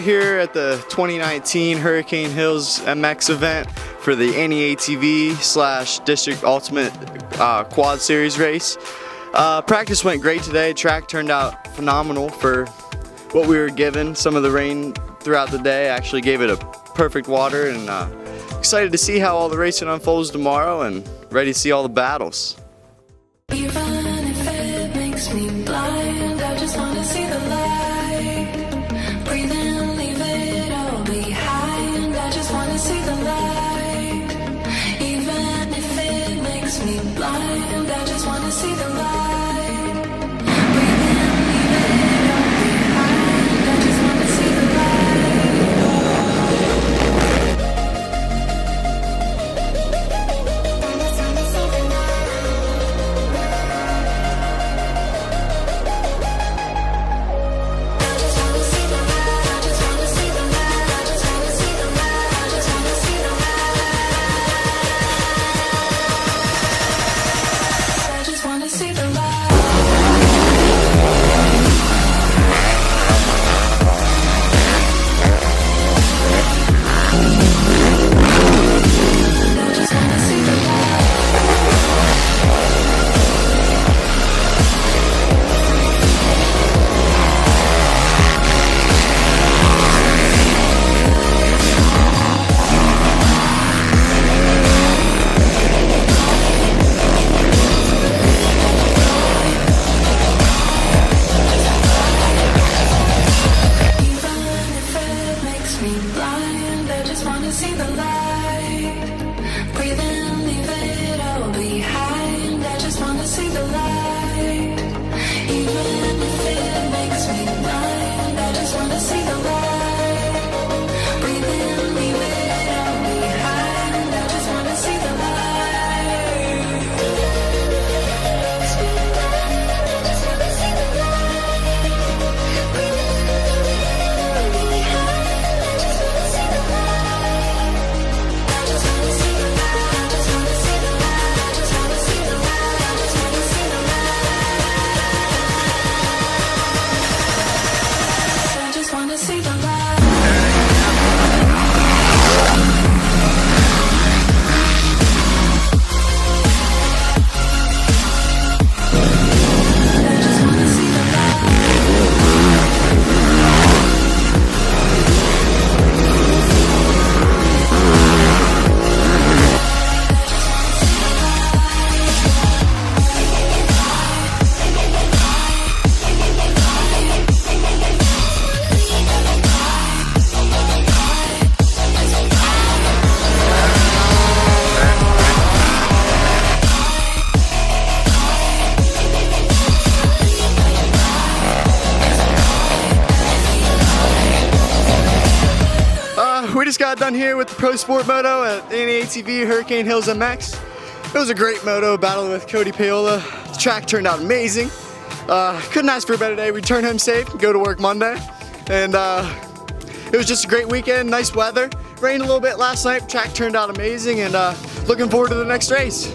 out here at the 2019 Hurricane Hills MX event for the ATV/District Ultimate Quad Series race. Practice went great today. Track turned out phenomenal for what we were given. Some of the rain throughout the day actually gave it a perfect water, and excited to see how all the racing unfolds tomorrow and ready to see all the battles. Even if it makes me blind, I just want to see the light. Breathe in, leave it all behind. I just want to see the light. Even if it makes me blind, I just want to see the light. Breathe in, leave it all behind. I just want to see the We just got done here with the Pro Sport Moto at ATV Hurricane Hills MX. It was a great moto, battling with Cody Paola. The track turned out amazing. Couldn't ask for a better day. We returned home safe, go to work Monday. And it was just a great weekend, nice weather. Rained a little bit last night, track turned out amazing, and looking forward to the next race.